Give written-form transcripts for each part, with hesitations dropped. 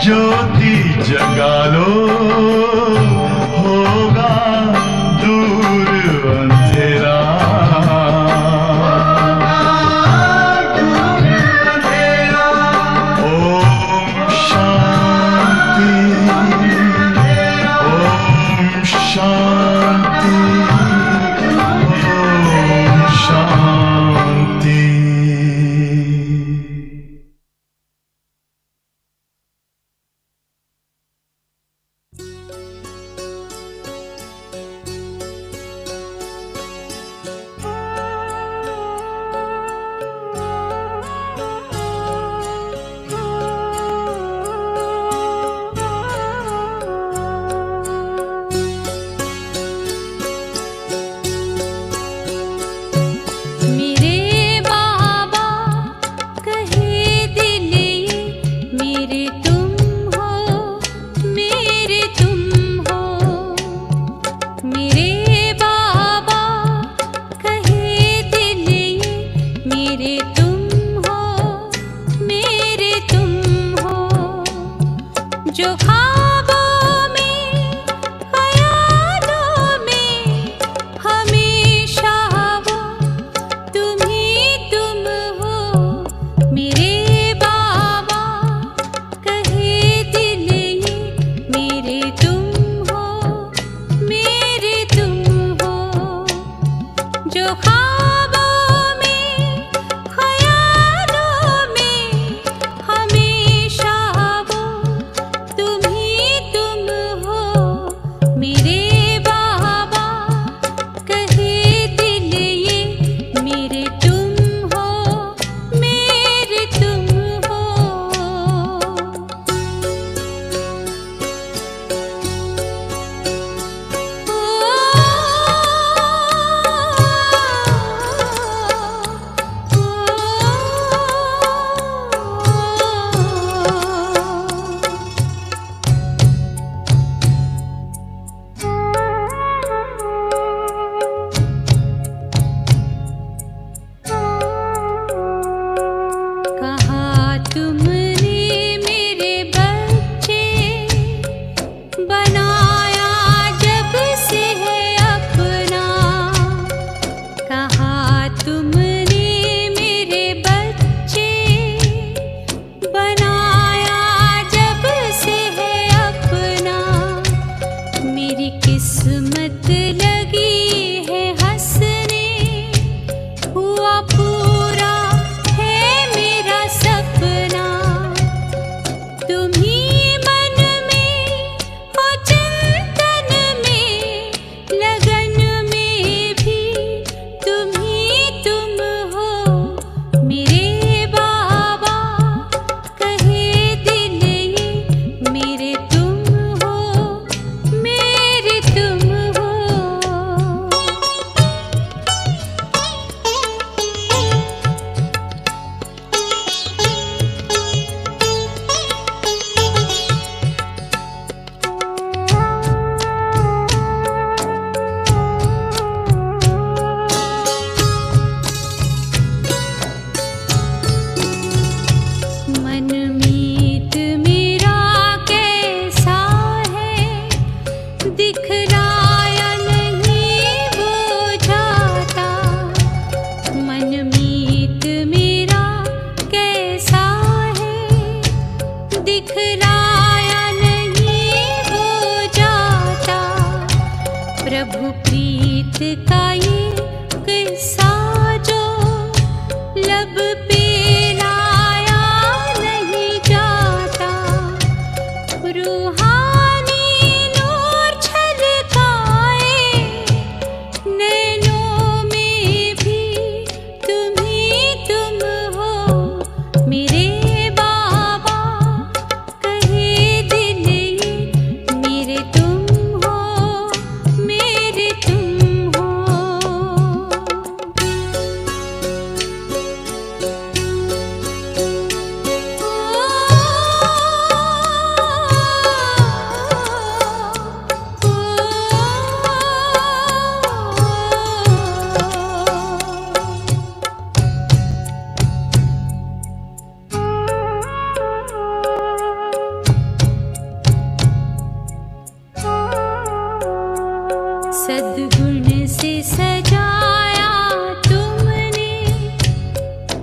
ज्योति जगा लो, होगा दूर अंधेरा। ओम शांति, ओम शांति, ओम शांति।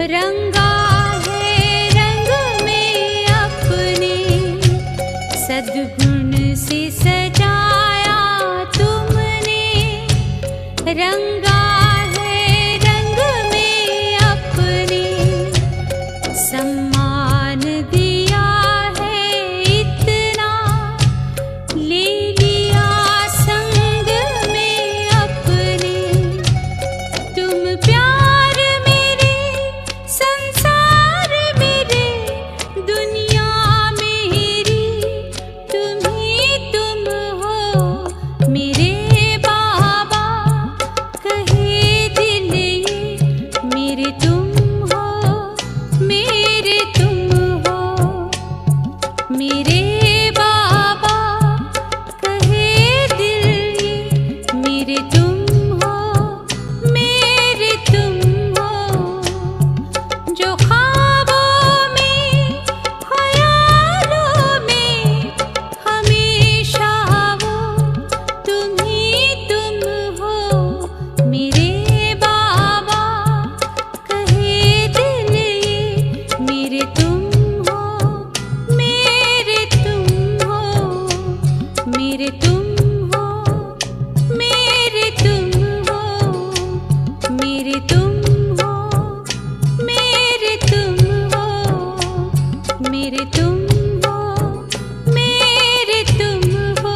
रंगा है रंग में अपने, सद्गुण से सजाया तुमने। रंगा है रंग में अपने, सम्मान दिया है इतना, ले लिया संग में अपने। तुम प्यार मेरे, संसार मेरे, दुनिया मेरी, तुम ही तुम हो मेरे बाबा। कहे दिल ये मेरे तुम हो, मेरे तुम हो मेरे बाबा। कहे दिल ये मेरे तुम हो, मेरे तुम हो। जो ख्वाबों में, ख्यालों में, हमेशा वो तुम ही तुम हो मेरे बाबा। कहे दिल ये मेरे तुम हो, मेरे तुम हो, मेरे तुम हो, मेरे तुम हो, मेरे तुम हो, मेरे तुम हो, मेरे तुम हो, मेरे तुम हो।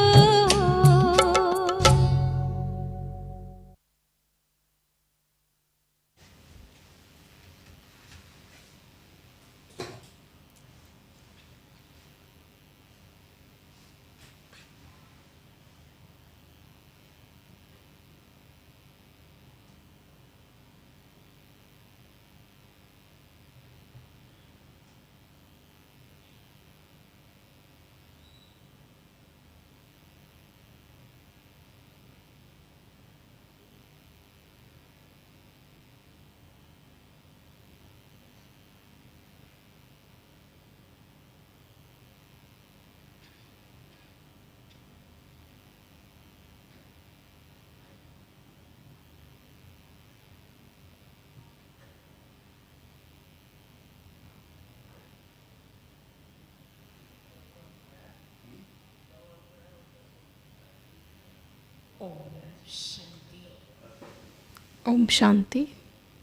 ओम शांति।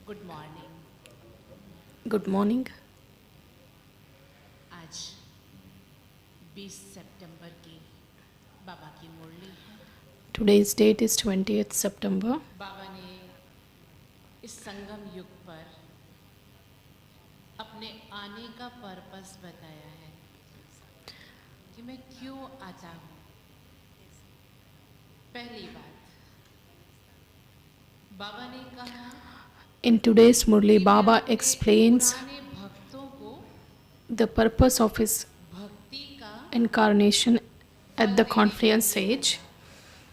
Good morning. Good morning. आज 20 सितंबर की बाबा की मुरली है। Today's date is 20th September. बाबा ने इस संगम युग पर अपने आने का पर्पस बताया है कि मैं क्यों आता हूँ। पहली बात, बाबा ने कहा In today's Murli, Baba अपने explains पुराने भक्तों को the purpose of his भक्ति का incarnation at the confluence age.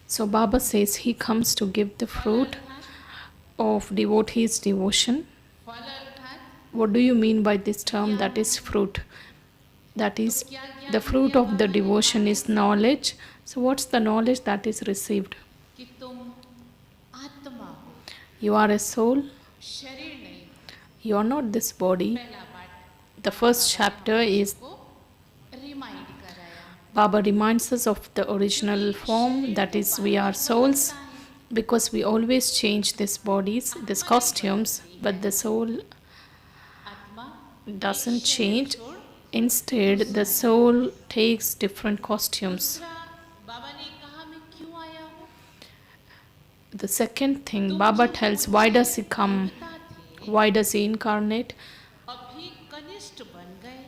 So Baba says he comes to give the fruit of devotees' devotion. फल अर्थात What do you mean by this term, that is fruit? That is, the fruit of the devotion is knowledge. So what's the knowledge that is received? कि तुम आत्मा हो, You are a soul. शरीर नहीं। You are not this body. पहला पाठ The first chapter is को remind कराया। Baba reminds us of the original form, that is, we are souls, because we always change these bodies, these costumes, but the soul आत्मा doesn't change. Instead, the soul takes different costumes. दूसरा, बाबा ने कहा मैं क्यों आया हूँ। The second thing, Baba tells why does he come, why does he incarnate? अभी कनिष्ठ बन गए,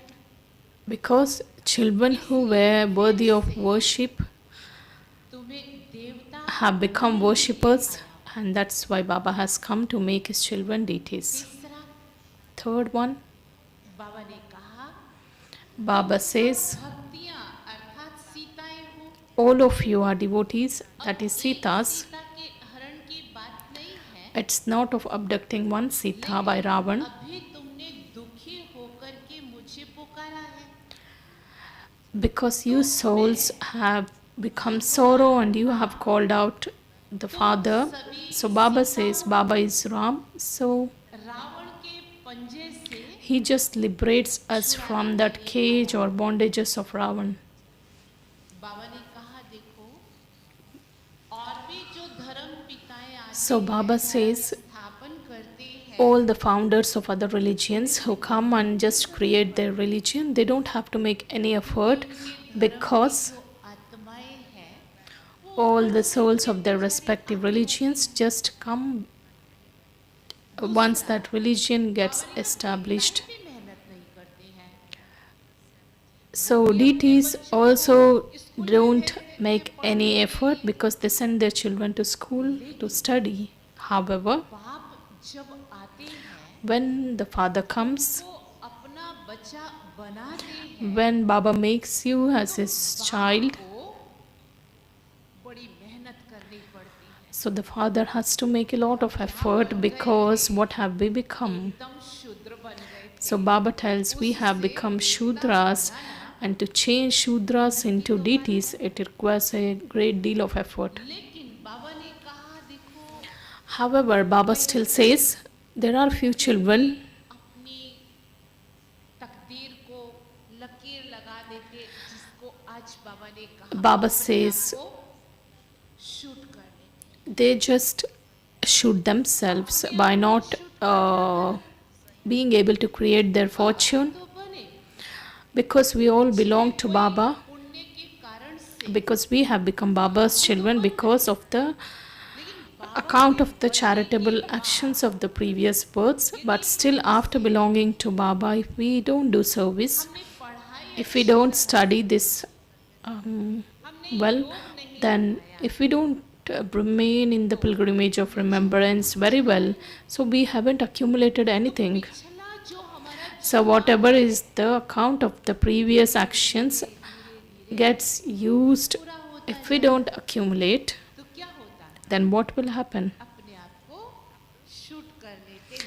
Because children who were worthy of worship तुम्हें देवता have become worshippers, and that's why Baba has come to make his children deities. तीसरा, Third one, बाबा ने कहा Baba says, भक्तियाँ अर्थात सीताएं हो। all of you are devotees, that is Sitas. Sita के हरण की बात नहीं है, It's not of abducting one Sita by Ravan, अभी तुमने दुखी होकर के मुझे पुकारा है। because you souls have become sorrow and you have called out the Father. So Baba says, Baba is Ram, so Ravan के पंजे से He just liberates us from that cage or bondages of Ravan. बाबा ने कहा देखो और भी जो धर्म पिताएं आते So Baba says, स्थापन करते हैं all the founders of other religions who come and just create their religion, they don't have to make any effort because आत्माएं हैं all the souls of their respective religions just come once that religion gets established. भी मेहनत नहीं करते हैं So deities also don't make any effort because they send their children to school to study. However, बाप जब आते हैं when the father comes, वो अपना बच्चा बनाते हैं when Baba makes you as his child, को बड़ी मेहनत करनी पड़ती है so the father has to make a lot of effort because what have we become? एकदम शूद्र बन गए थे So Baba tells we have become Shudras, and to change Shudras into deities, it requires a great deal of effort. लेकिन बाबा ने कहा देखो However, Baba still says there are few children अपनी तकदीर को लकीर लगा देते जिसको आज बाबा ने कहा Baba अपने says आप को शूट कर लेते they just shoot themselves by not being able to create their fortune, तो बने because we all belong to Baba, पुण्य के कारण से because we have become Baba's children because of the account of the charitable actions of the previous births. But still, after belonging to Baba, if we don't do service, पढ़ाई if we don't study this well, then if we don't remain in the pilgrimage of remembrance very well, so we haven't accumulated anything. पिछला जो हमारा So whatever is the account of the previous actions gets used. If we don't accumulate, तो क्या होता है then what will happen? अपने आप को शूट कर लेते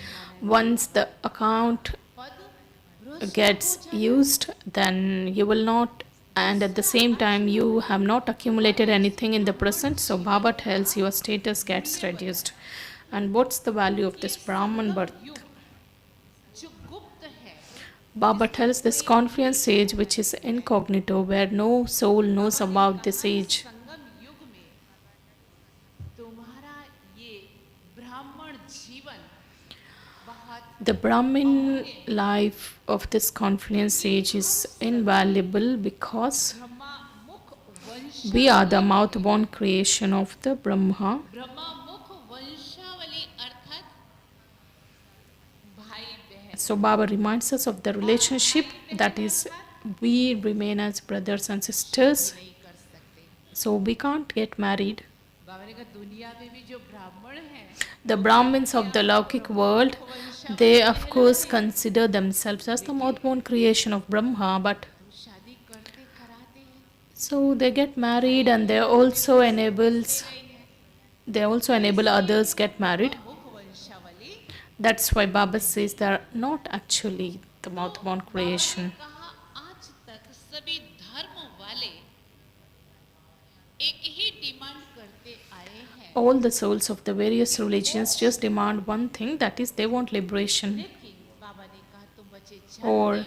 मन Once the account पद gets used, then you will not, and at the same time you have not accumulated anything in the present, so Baba tells your status gets reduced. And what's the value of this Brahman birth? जो गुप्त है Baba tells this confluence age which is incognito, where no soul knows about this age. संगम युग में तुम्हारा ये ब्राह्मण जीवन बहुत The Brahmin life of this confluence age is invaluable because Brahma मुख वंश we are the mouth-born creation of the Brahma. Brahma मुख वंशावली अर्थात भाई बहन So Baba reminds us of the relationship, that is, we remain as brothers and sisters. नहीं कर सकते So we can't get married. बाबा ने कहा दुनिया में भी जो ब्राह्मण हैं The Brahmins of the Laukic world, they of course consider themselves as the mouth-born creation of Brahma, but तो शादी करते कराते हैं so they get married and they also enable others get married. मुख वंशावली That's why Baba says they are not actually the mouth-born creation. कहा आज तक सभी धर्म वाले एक ही डिमांड करते आए हैं All the souls of the various religions just demand one thing, that is, they want liberation, लेकिन बाबा ने कहा तुम बच्चे जानते or हो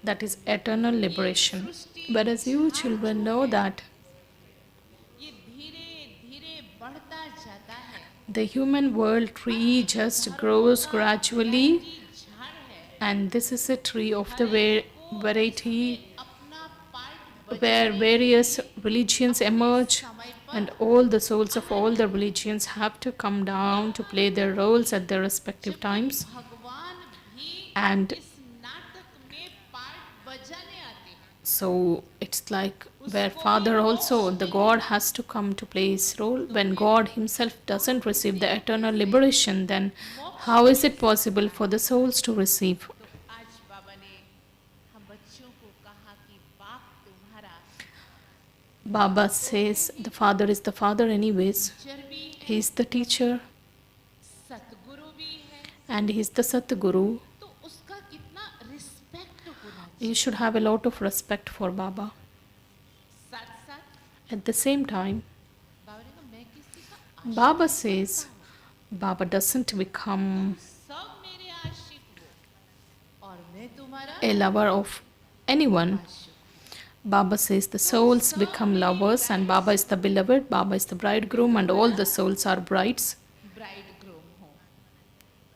that is eternal liberation. Whereas you children know that ये धीरे धीरे बढ़ता जाता है the human world tree just grows gradually, झाड़ है and this is a tree of the variety अपना part where various religions emerge, and all the souls of all the religions have to come down to play their roles at their respective times. भगवान भी And इस नाटक में part बजाने आते हैं so it's like where Father also, the God has to come to play his role. When God himself doesn't receive the eternal liberation, then how is it possible for the souls to receive? तो आज बाबा ने हम बच्चों को कहा कि बाप तुम्हारा Baba says the Father is the Father anyways. Teacher भी है He is the teacher सतगुरु भी है and he is the Satguru. तो उसका कितना रिस्पेक्ट होना चाहिए You should have a lot of respect for Baba. साथ साथ At the same time, बाबा ने कहा मैं किसी का Baba says Baba doesn't become सब मेरे आशिक हो और मैं तुम्हारा a lover of anyone. Baba says the souls become lovers, and Baba is the beloved, Baba is the bridegroom, and all the souls are brides. Bride groom हो।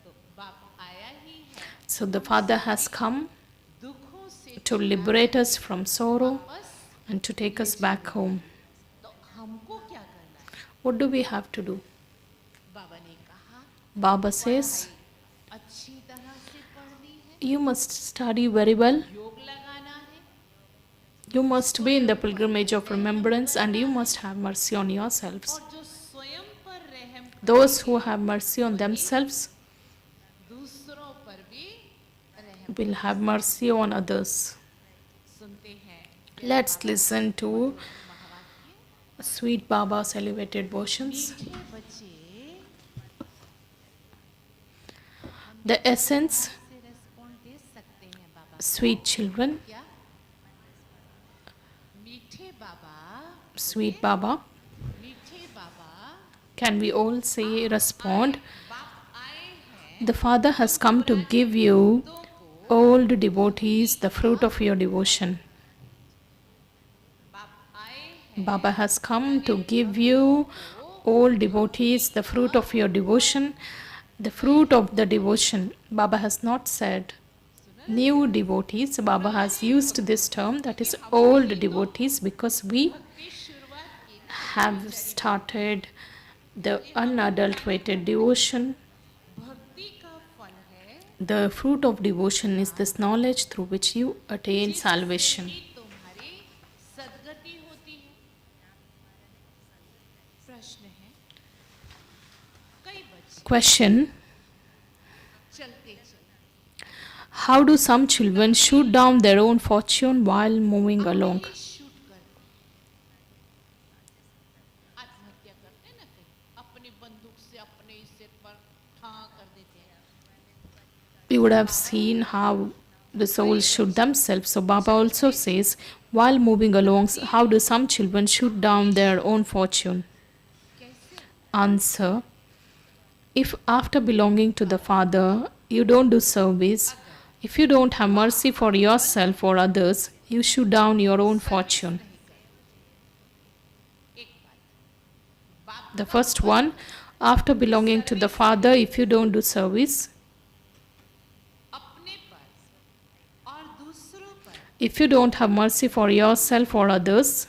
तो बाप आया ही है So the Father has come दुखों से to liberate us from sorrow बस। and to take us back home. तो हमको क्या करना है? What do we have to do? बाबा ने कहा Baba says, पढ़ाई अच्छी तरह से पढ़नी है, you must study very well. योग लगाना है, You must be in the pilgrimage of remembrance, and you must have mercy on yourselves. और जो स्वयं पर रहम Those who have mercy on themselves दूसरों पर भी रहम। will have mercy on others. सुनते हैं Let's listen to महावाक्य। sweet Baba's elevated portions. मीठे बच्चे The essence, से रेस्पॉन्ड दे सकते हैं बाबा। sweet children, क्या मीठे बाबा, sweet Baba. मीठे बाबा, Can we all say, respond? बाप आए हैं The Father has come to give you, old devotees, the fruit of your devotion. बाप आए हैं Baba has come to give you, old devotees, the fruit of your devotion. The fruit of the devotion. Baba has not said new devotees. Baba has used this term, that is old devotees, because we की शुरुआत की have started the unadulterated devotion. भक्ति का फल है The fruit of devotion is this knowledge through which you attain salvation. कि तुम्हारी सदगति होती है। प्रश्न है कई बच्चे Question: चलते चलते how do some children shoot down their own fortune while moving along? He shoot करते आत्महत्या करते ना कहीं अपनी बंदूक से अपने ही सिर पर ठां कर देते हैं। We would have seen how the souls shoot themselves. So Baba also says, while moving along, how do some children shoot down their own fortune? कैसे? Answer: if after belonging to the Father, you don't do service, if you don't have mercy for yourself or others, you shoot down your own fortune. एक बात बाप The first one, after belonging to the Father, if you don't do service, अपने पर और दूसरों पर if you don't have mercy for yourself or others,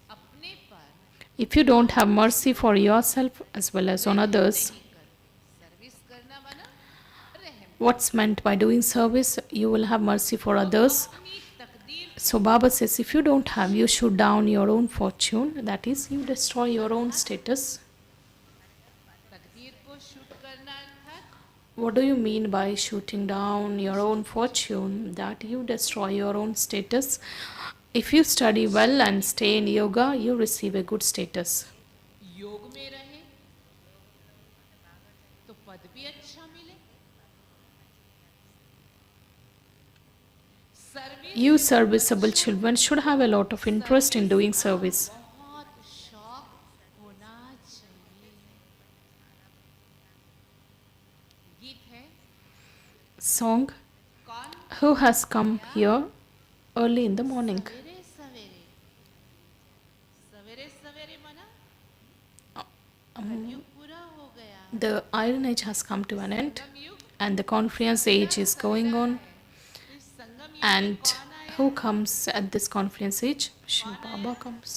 अपने पर if you don't have mercy for yourself as well as on others, नहीं कर service करना माना रहम what's meant by doing service? You will have mercy for others. अपनी तकदीर So Baba says, if you don't have, you shoot down your own fortune. That is, you destroy your own status. तकदीर को shoot करना अर्थात What do you mean by shooting down your own fortune? That you destroy your own status. If you study well and stay in yoga, you receive a good status. योग में रहे तो पद भी अच्छा मिले। Service You serviceable children should have a lot of interest in doing service. बहुत शौक होना चाहिए। गीत है Song: कौन who has come here early in the morning? सवेरे सवेरे सवेरे सवेरे मना युग पूरा हो गया। The Iron Age has come to an end, संगम युग and the Confluence Age is going on. इस संगम युग And में कौन आया? who comes at this Confluence Age? Shiv Baba comes.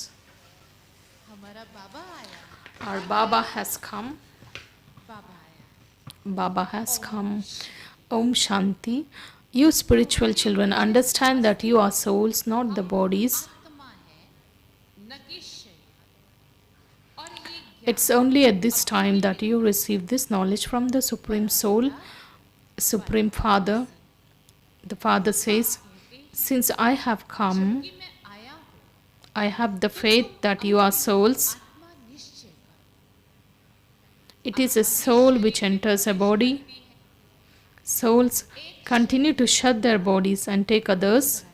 हमारा बाबा आया। Our Baba has come. बाबा आया। Baba has come. Om Shanti. You spiritual children understand that you are souls, not the bodies. आत्मा है न कि शरीर। और ये ज्ञान It's only at this time that you receive this knowledge from the Supreme Soul, Supreme Father. The Father says, since I have come, कि मैं आया हूँ I have the faith that you are souls. आत्मा निश्चय कर। It is a soul which enters a body. Souls continue to shut their bodies and take others.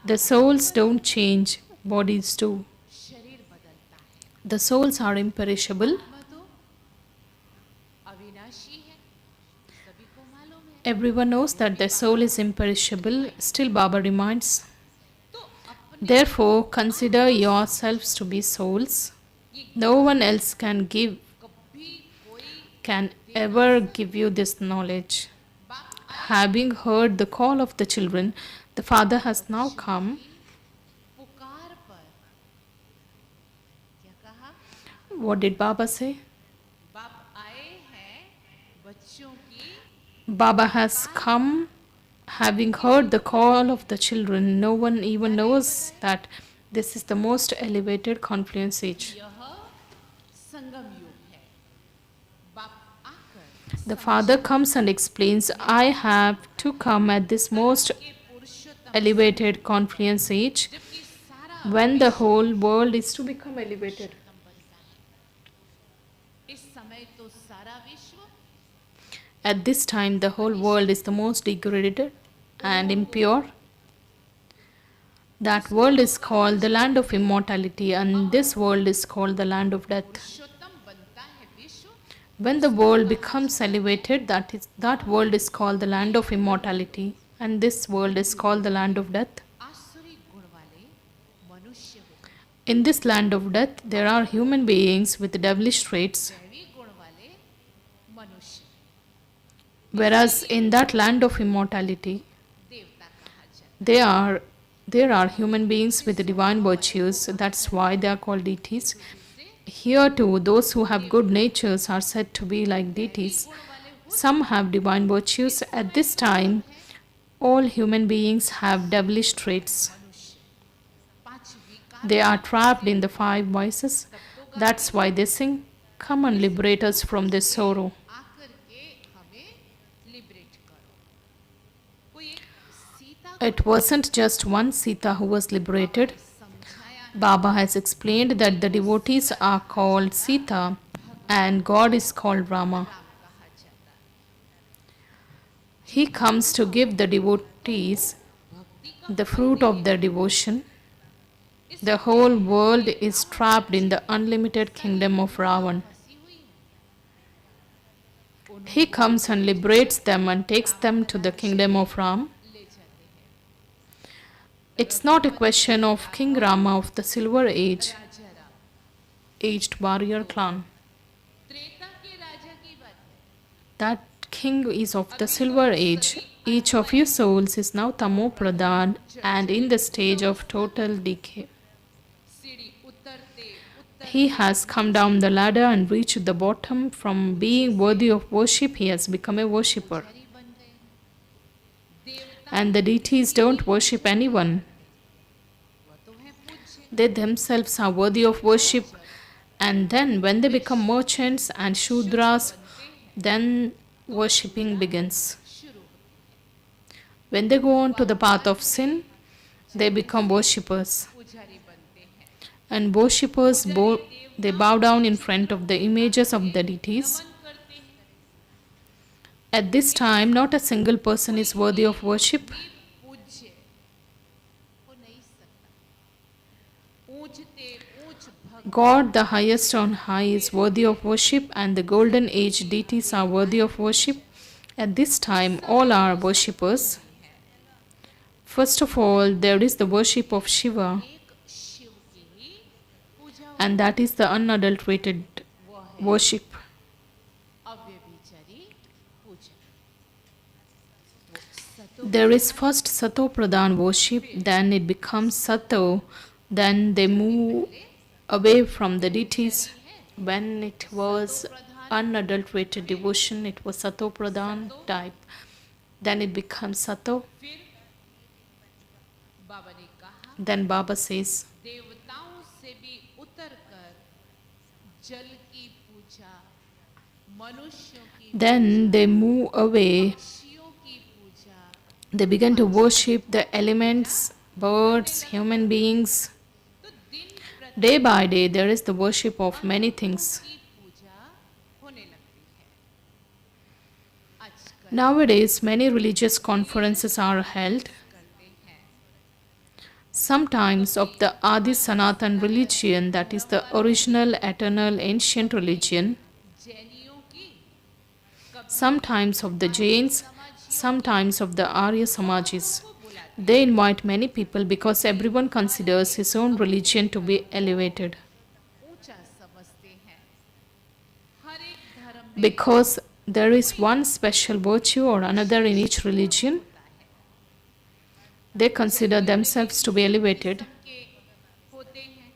The souls don't change, bodies do. शरीर बदलता है। The souls are imperishable. आत्मा तो अविनाशी है, सभी को मालूम है। Everyone knows that the soul is imperishable. Still, Baba reminds, तो अपने therefore, consider yourselves to be souls. No one else कभी कोई can ever give you this knowledge. बाप Having heard the call of the children, the Father has now come. पुकार पर क्या कहा? What did Baba say? बाप आए हैं बच्चों की Baba has come, having heard the call of the children. No one even knows that this is the most elevated confluence age. यह संगम युग है। बाप आकर The Father comes and explains, I have to come at this most के पुरुषोत्तम elevated confluence age जबकि सारा when the whole world is to become elevated. बनता है। इस समय तो सारा विश्व At this time, the whole world is the most degraded and impure. That world is called the land of immortality, and this world is called the land of death. पुरुषोत्तम बनता है विश्व, When the world becomes elevated, that world is called the land of immortality, and this world is called the land of death. आसुरी गुण वाले मनुष्य होते हैं, In this land of death, there are human beings with devilish traits, दैवी गुण वाले मनुष्य, whereas in that land of immortality, देवता कहा जाता there are human beings with divine virtues. That's why they are called deities. Here too, those who have good natures are said to be like deities. Some have divine virtues. At this time, all human beings have devilish traits. पांच विकार They are trapped in the five vices. That's why they sing, come and liberate us from this sorrow. आकर के हमें liberate करो। कोई एक Sita It wasn't just one Sita who was liberated. समझाया Baba has explained that the devotees are called Sita and God is called Brahma. कहा जाता है। He comes to give the devotees the fruit of their devotion. The whole world is trapped in the unlimited kingdom of Ravan. फंसी हुई है, He comes and liberates them and takes them to the kingdom of Ram. ले जाते हैं। It's not a question of King Rama of the Silver Age, Raja Ram, aged warrior clan. Treta के राजा की बात है। That king is of the Silver Age. Each of you souls is now Tamo Pradhan and in the stage of total decay. सीढ़ी उतरते उतर He has come down the ladder and reached the bottom. From being worthy of worship, he has become a worshipper. हरी बन गए। देवता And the deities don't worship anyone. वो तो है पूज्य, They themselves are worthy of worship. And then, when they become merchants and Shudras, then worshipping begins. शुरू होती When they go on to the path of sin, they become worshippers. है, पुजारी बनते हैं, And worshippers they bow down in front of the images of the deities. मन करते हैं। At this time, not a single person is worthy of worship. भी पूज्य हो नहीं सकता। ऊंचते ऊंच भक्त God, the highest on high, is worthy of worship, and the golden age deities are worthy of worship. At this time, all are worshippers. First of all, there is the worship of Shiva, एक शिव की ही पूजा and that is the unadulterated वो है worship. अव्यभिचारी पूजा। वो सतो There is first Sato Pradhan worship, then it becomes Sato, then they move away from the deities. When it was unadulterated devotion, it was Sato Pradhan type. Then it becomes Sato. फिर बाबा ने कहा Then Baba says, देवताओं से भी उतर कर जल की पूजा, मनुष्यों की then they move away. पक्षियों की पूजा, They begin to worship the elements, birds, human beings. तो दिन प्रति Day by day, there is the worship of many things. की पूजा होने लगती है। आजकल Nowadays, many religious conferences are held. करते हैं Sometimes of the Adi Sanatan religion, that is the original, eternal, ancient religion. जैनियों की sometimes of the Jains, sometimes of the Arya Samajis. They invite many people because everyone considers his own religion to be elevated. ऊंचा समझते हैं। हर एक धर्म में Because there is one special virtue or another in each religion, they consider themselves to be elevated. के होते हैं,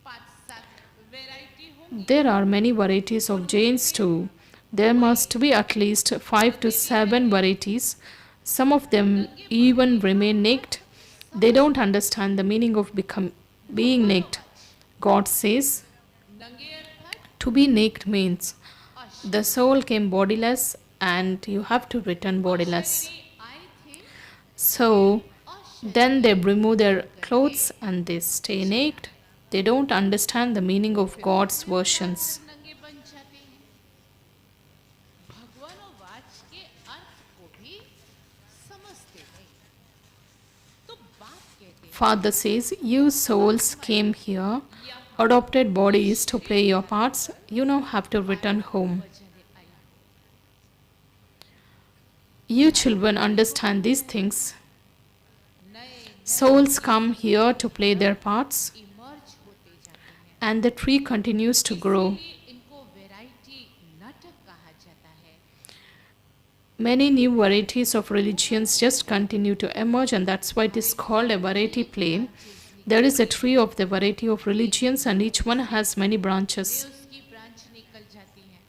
5-7 variety होंगी। There are many varieties of Jains too. There must be at least 5 to 7 varieties. Some of them even remain naked. They don't understand the meaning of being naked. God says, नंगे अर्थात to be naked means the soul came bodiless and you have to return bodiless. आए थे So then they remove their clothes and they stay naked. They don't understand the meaning of God's versions. नंगे बन जाते हैं। भगवानोवाच के अर्थ को भी समझते नहीं। तो बाप कहते हैं Father says, you souls came here, adopted bodies to play your parts. You now have to return home. चले आया। You children understand these things. नए Souls come here to play their parts, emerge होते जाते हैं। and the tree continues to grow. इसलिए इनको variety नाटक कहा जाता है। Many new varieties of religions just continue to emerge, and that's why it is called a variety play. There is a tree of the variety of religions, and each one has many branches. उसकी branch निकल जाती है।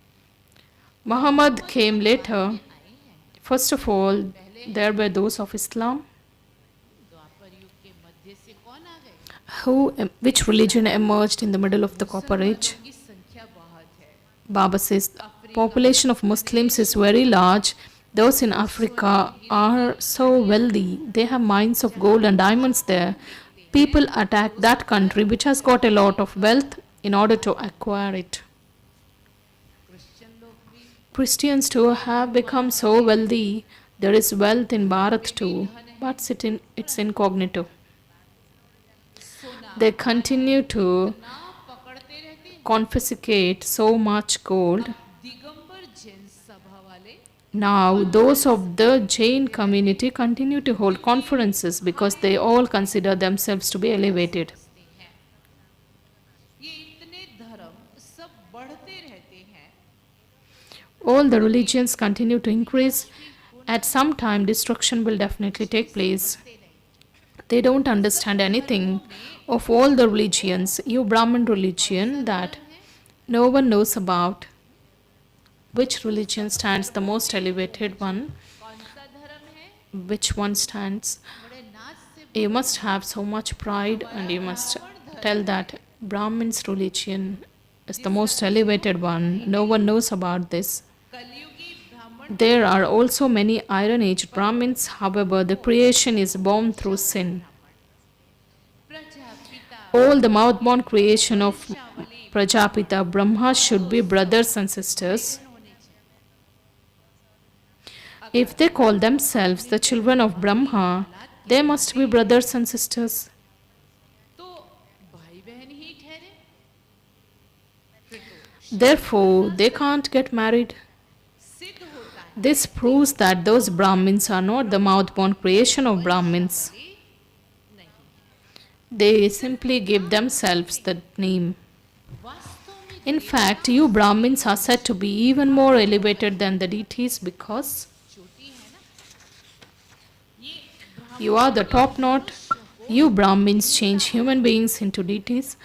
Muhammad came later. आए हैं First of all, there were those of Islam. द्वापर युग के मध्य से कौन आ गए? Which religion emerged in the middle of the Copper Age? की संख्या बहुत है। Baba says the population of Muslims is very large. Those in Africa are so wealthy. They have mines of gold and diamonds there. People attack that country which has got a lot of wealth in order to acquire it. Christian लोग भी Christians too have become so wealthy. There is wealth in Bharat too, but it's incognito. सोना They continue to ना पकड़ते रहते हैं। confiscate so much gold. Digambar Jain सभा वाले Now, those of the Jain community continue to hold conferences because they all consider themselves to be elevated. हंसते हैं। ये इतने धर्म सब बढ़ते रहते हैं। All the religions continue to increase. At some time, destruction will definitely take place. They don't understand anything of all the religions. You Brahmin religion that no one knows about. Which religion stands the most elevated one? कौन सा धर्म है? Which one stands? बड़े नाच से You must have so much pride and you must tell that Brahmin's religion is the most elevated one. No one knows about this. कलयुगी ब्राह्मण There are also many Iron Age Brahmins, however, the creation is born through sin. Prajapita All the mouth-born creation of Prajapita Brahma should be brothers and sisters. होने चाहिए। If they call themselves the children of Brahma, they must be brothers and sisters. तो भाई बहन ही ठहरे। फिर तो Therefore, they can't get married. सिद्ध होता है This proves that those Brahmins are not the mouth-born creation of Brahmins. नहीं। They simply give themselves the name. वास्तव में In fact, you Brahmins are said to be even more elevated than the deities because चोटी है ना। ये you are the top knot. You Brahmins change human beings into deities.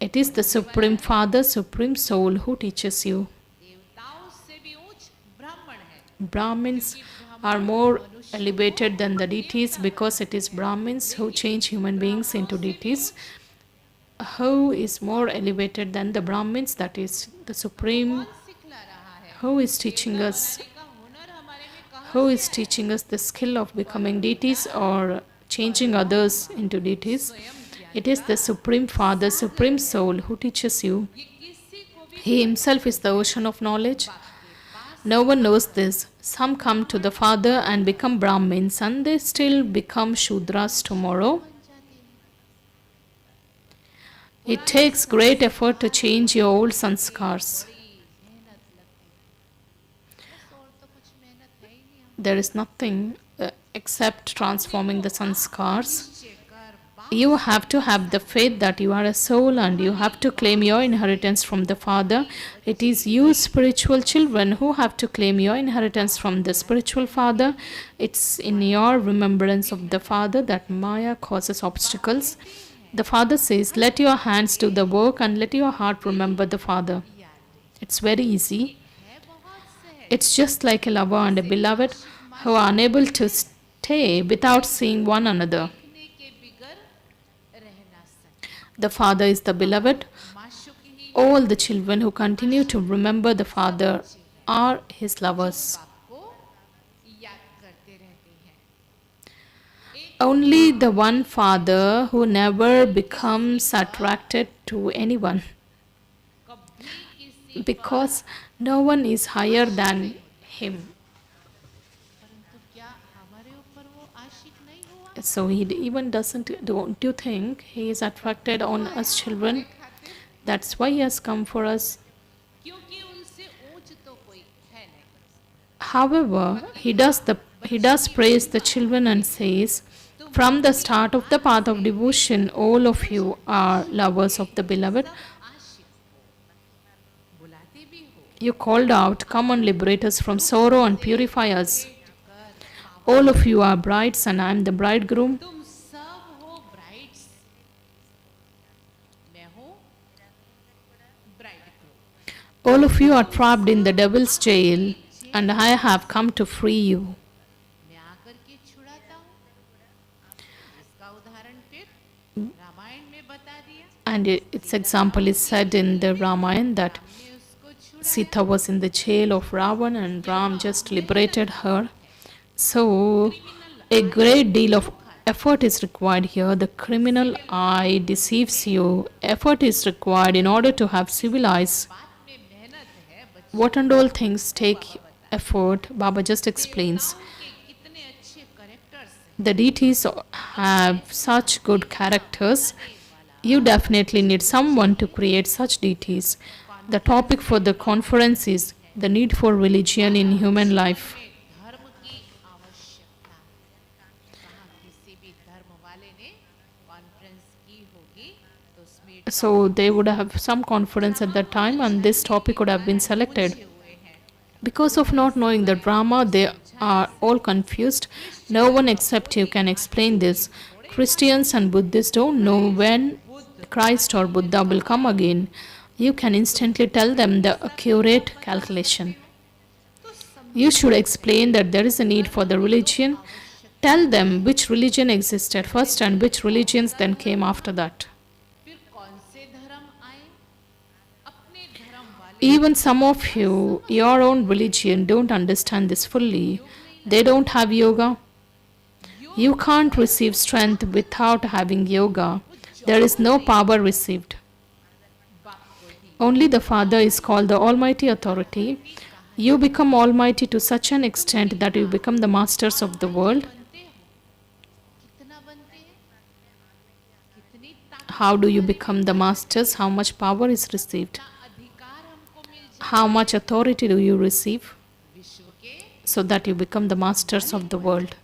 It is the Supreme Father, Supreme Soul who teaches you. देवताओं से भी ऊंच ब्राह्मण है। Brahmins are more elevated than the deities because it is Brahmins who change human beings into deities. Who is more elevated than the Brahmins? That is the Supreme. कौन सिखला रहा है? Who is teaching us? बनाने का हुनर हमारे में कहाँ Who is teaching us the skill of becoming deities or changing others into deities? It is the Supreme Father, Supreme Soul who teaches you. ये किसी को भी He himself is the ocean of knowledge. No one knows this. Some come to the Father and become Brahmins and they still become Shudras tomorrow. बन जाते हैं। It takes great effort to change your old sanskars. बड़ी मेहनत लगती है। There is nothing except transforming the sanskars. निश्चय कर You have to have the faith that you are a soul and you have to claim your inheritance from the Father. It is you, spiritual children, who have to claim your inheritance from the spiritual Father. It's in your remembrance of the Father that Maya causes obstacles. The Father says, let your hands do the work and let your heart remember the Father. It's very easy. है बहुत सहज It's just like a lover and a beloved who are unable to stay without seeing one another. देखने के बिगर रह ना सकते The Father is the beloved. माशुक he All the children who continue to remember the Father are His lovers. बाप को याद करते रहते हैं Only the one Father who never becomes attracted to anyone, कभी किसी because no one is higher than Him. परंतु क्या हमारे ऊपर वो आशिक नहीं हुआ So He even doesn't, don't you think He is attracted on us children? That's why He has come for us. क्योंकि उनसे ऊंच तो कोई है नहीं However, He does praise the children and says, from the start of the path of devotion, all of you are lovers of the beloved. आशिक हो बुलाते भी हो You called out, come and liberate us from sorrow and purify us. All of you are brides and I am the bridegroom. तुम सब हो brides मैं हूँ bridegroom All of you are trapped in the devil's jail and I have come to free you. मैं आकर के छुड़ाता हूँ इसका उदाहरण फिर रामायण में बता दिया And its example is said in the Ramayana that हमने उसको छुड़ा Sita was in the jail of Ravan and Ram just liberated her. So, a great deal of effort is required here. The criminal eye deceives you. Effort is required in order to have civilized. बात में मेहनत है बच्चे What and all things take effort, Baba just explains. के कितने अच्छे characters हैं The deities have such good characters. You definitely need someone to create such deities. The topic for the conference is the need for religion in human life. धर्म की आवश्यकता कहाँ किसी भी धर्म वाले ने कॉन्फ्रेंस की होगी तो उसमें So they would have some conference at that time and this topic would have been selected. हुए हैं Because of not knowing the drama, they are all confused. No one except you can explain this. Christians and Buddhists don't know when Christ or Buddha will come again. You can instantly tell them the accurate calculation. You should explain that there is a need for the religion. Tell them which religion existed first and which religions then came after that. फिर कौन से धर्म आए अपने धर्म वाले Even some of you, your own religion, don't understand this fully. They don't have yoga. You can't receive strength without having yoga. There is no power received. Only the Father is called the Almighty Authority. You become almighty to such an extent that you become the masters of the world. बनते हो कितना बनते हैं कितनी How do you become the masters? How much power is received? अधिकार हमको मिल जाए How much authority do you receive विश्व के so that you become the masters of the world?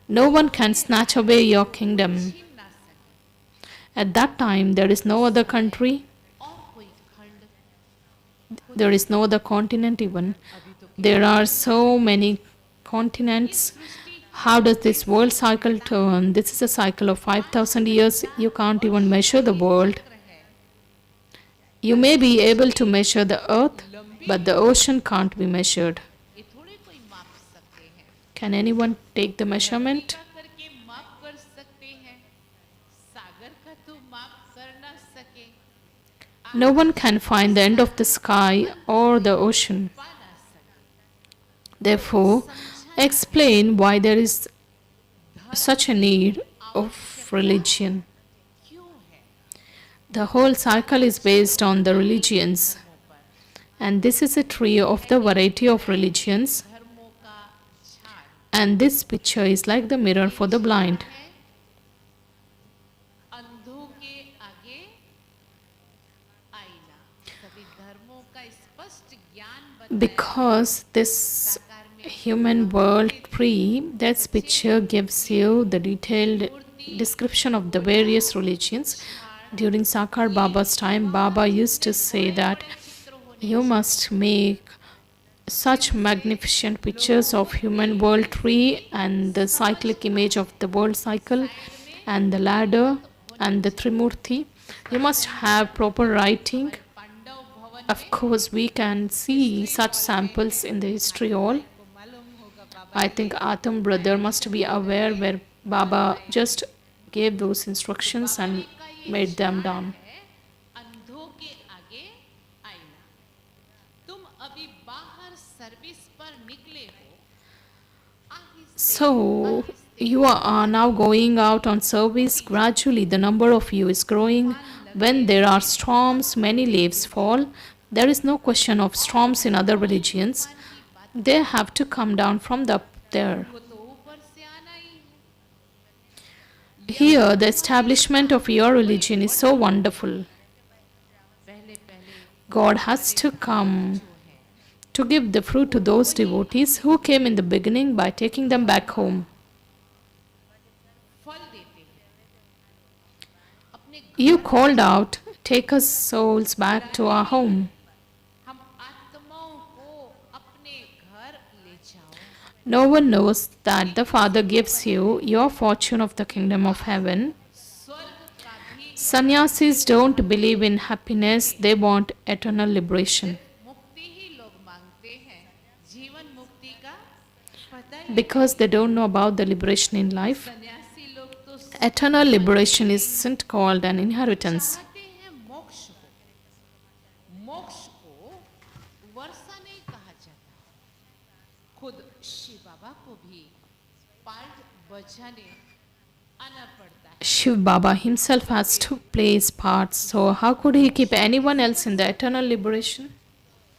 No one can snatch away your kingdom. छीन ना सके At that time, there is no other country, और कोई खंड there is no other continent even. There are so many continents. How does this world cycle turn? This is a cycle of 5,000 years. You can't even measure the world. You may be able to measure the earth, but the ocean can't be measured. ये थोड़े कोई माप सकते हैं Can anyone take the measurement? का करके माप कर सकते हैं सागर का तो माप कर ना सके No one can find the end of the sky or the ocean. पा ना सके Therefore, explain why there is such a need of religion. क्यों है The whole cycle is based on the religions. And this is a tree of the variety of religions. धर्मों का झाड़ And this picture is like the mirror for the blind. है अंधों के आगे आईना सभी धर्मों का स्पष्ट ज्ञान बता Because this human world tree, this picture gives you the detailed description of the various religions. During Sakar Baba's time, Baba used to say that you must make such magnificent pictures of human world tree and the cyclic image of the world cycle and the ladder and the Trimurti. You must have proper writing. Pandav भवन Of course, we can see such samples in the history all. को मालूम होगा बाबा I think Atam brother must be aware where Baba just gave those instructions and made them down. है अंधों के आगे आईना तुम अभी बाहर सर्विस पर निकले हो आहिस्ते So, you are now going out on service. Gradually, the number of you is growing. When there are storms, many leaves fall. There is no question of storms in other religions. They have to come down from the up there. वो तो ऊपर से आना ही है Here, the establishment of your religion is so wonderful. पहले पहले God has to come to give the fruit to those devotees who came in the beginning by taking them back home. फल देते हैं अपने You called out, take us souls back to our home. हम आत्माओं को अपने घर ले जाओ No one knows that the Father gives you your fortune of the kingdom of heaven. स्वर्ग का भी Sannyasis don't believe in happiness, they want eternal liberation. मुक्ति ही लोग मांगते हैं जीवन मुक्ति का पता ही Because they don't know about the liberation in life. सन्यासी लोग तो Eternal liberation isn't called an inheritance. चाहते हैं मोक्ष को वर्षा नहीं कहा जाता खुद शिव बाबा को भी पाठ बजाने आना पड़ता है Shiv Baba himself has to play his part, so how could he keep anyone else in the eternal liberation?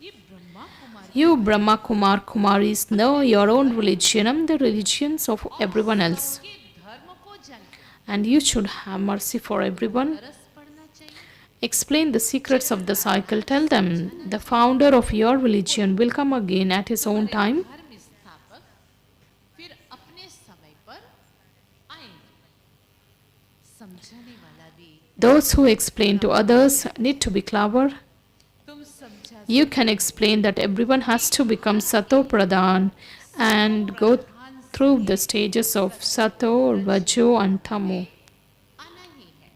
ये Brahma Kumari You Brahma Kumar Kumaris know your own religion and the religions of everyone else. के धर्म को जानते And you should have mercy for everyone. रस पढ़ना चाहिए Explain the secrets of the cycle. Tell them the founder of your religion will come again at his own time. धर्म स्थापक फिर अपने समय पर आएंगे समझाने वाला भी Those who explain to others need to be clever. तुम समझा You can explain that everyone has to become Sato Pradhan and go through the stages of Sato, Rajo and Tamo. आना ही है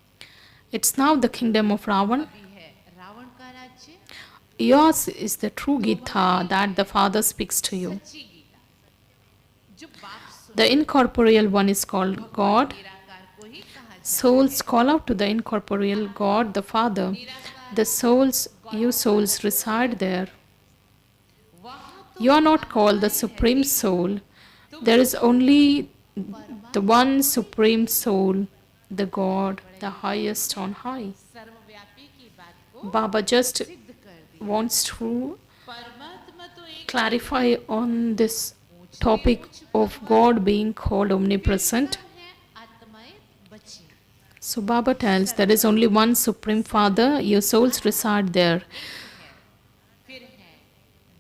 It's now the kingdom of Ravan. अभी है रावण का राज्य Yours is the true Gita that the Father speaks to you. सच्ची गीता जो बाप सुन The incorporeal one is called God. निराकार को ही कहा जाता Souls call out to the incorporeal God, the Father. The souls, you souls reside there. है वहाँ तो You are not called the Supreme Soul. There is only the one Supreme Soul, the God, the highest on high. सर्वव्यापी की बात को Baba just सिद्ध कर दी wants to परमात्मा तो एक clarify on this topic of God being called omnipresent. है आत्माएं बची So Baba tells there is only one Supreme Father, your souls reside there. फिर है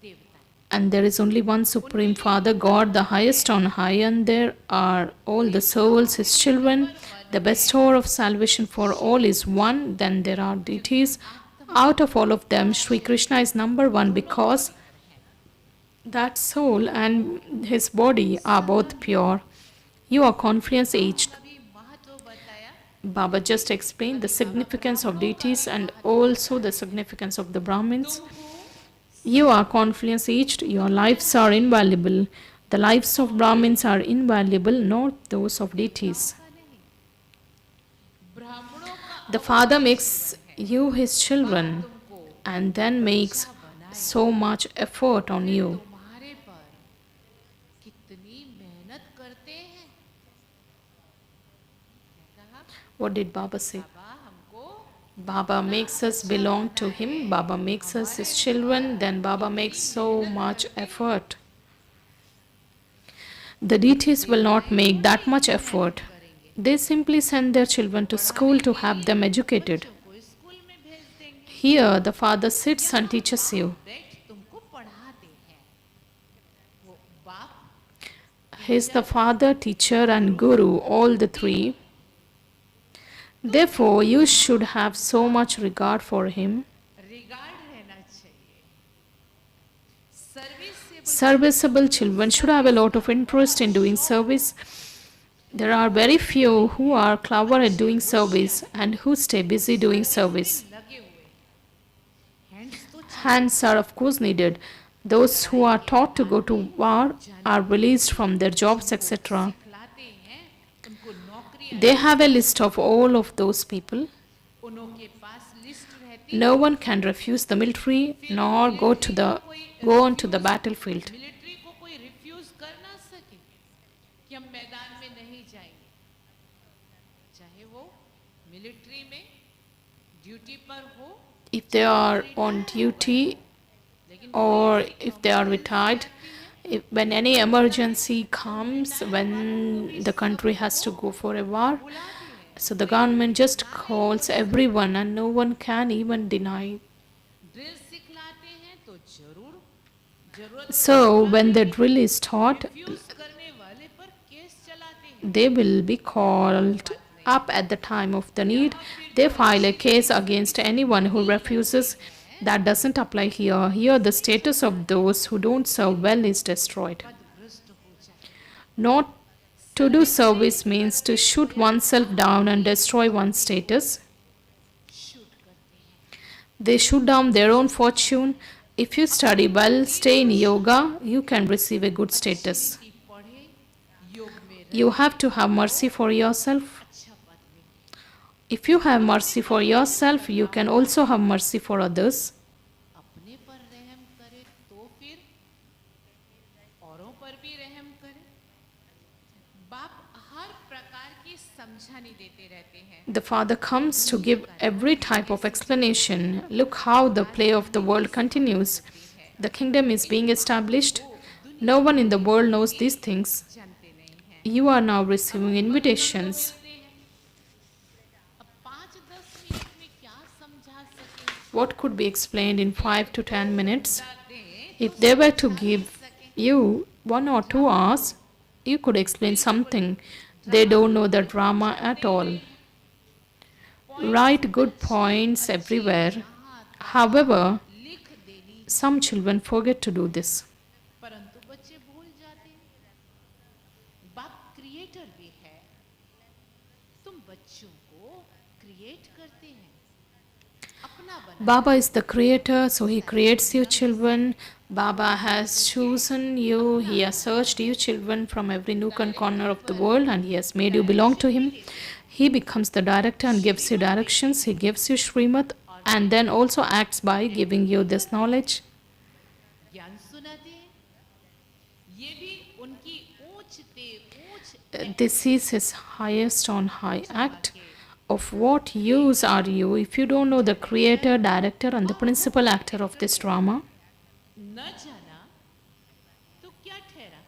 देवता And there is only one Supreme Father, God, the highest on high, and there are all the souls, His children. The bestower of salvation for all is one. Then there are deities. Out of all of them, Sri Krishna is number one because that soul and his body are both pure. You are confluence aged. अभी महत्व बताया Baba just explained the significance of deities and also the significance of the Brahmins. You are confluence aged, your lives are invaluable. The lives of Brahmins are invaluable, not those of deities. ब्राह्मणों का The Father makes you his children and then makes so much effort on you. तुम्हारे पर कितनी मेहनत करते हैं क्या कहा What did Baba say? बाबा हमको Baba makes us belong to him, Baba makes us his children, then Baba makes so much effort. The deities will not make that much effort. They simply send their children to school to have them educated. को school में भेज देंगे Here, the Father sits and teaches you. Direct तुमको पढ़ाते हैं वो बाप He is the father, teacher, and guru, all the three. Therefore, you should have so much regard for him. Regard रहना चाहिए. Serviceable Serviceable children should have a lot of interest in doing service. There are very few who are clever at doing service and who stay busy doing service. लगे हुए hands तो Hands are, of course, needed. Those who are taught to go to war are released from their jobs, etc. खिलाते हैं, उनको नौकरी They have a list of all of those people. उनके पास list रहती. No one can refuse the military nor go on to the battlefield. Military को कोई refuse कर ना सके कि हम मैदान में नहीं जाएंगे, चाहे वो मिलिट्री में ड्यूटी पर हो If they are on duty or if they are retired, when any emergency comes, when the country has to go for a war, so the government just calls everyone and no one can even deny. Drill सिखलाते हैं तो जरूरत So when the drill is taught, refuse करने वाले पर case चलाते हैं. they will be called up at the time of the need. They file a case against anyone who refuses. That doesn't apply here. Here, the status of those who don't serve well is destroyed. भ्रष्ट हो जाए. Not to do service means to shoot oneself down and destroy one's status. Shoot करते हैं. They shoot down their own fortune. If you study well, stay in yoga, you can receive a good status. कि पढ़े योग में You have to have mercy for yourself. अच्छा पद में If you have mercy for yourself, you can also have mercy for others. अपने पर रहम करे तो फिर औरों पर भी रहम करे. बाप हर प्रकार की समझानी देते रहते हैं. The Father comes to give every type of explanation. Look how the play of the world continues. The kingdom is being established. No one in the world knows these things. जानते नहीं हैं. You are now receiving invitations. मिलते हैं. अब 5-10 minute में क्या समझा सके. What could be explained in 5 to 10 minutes? दें If they were to give you 1 or 2 hours, you could explain something. They don't know the drama at all. Write good points everywhere. However, लिख देनी, some children forget to do this. परंतु बच्चे भूल जाते हैं. बाप creator भी है. तुम बच्चों को क्रिएट करते हैं, अपना बना. Baba is the creator, so he creates you children. Baba has chosen you. He has searched you children from every nook and corner of the world and he has made you belong to him. He becomes the director and gives you directions. He gives you Srimad and then also acts by giving you this knowledge. ज्ञान सुनाते हैं. ये भी उनकी ऊंच This is his highest on high act. Of what use are you if you don't know the creator, director and the principal actor of this drama? न जाना तो क्या ठहरा.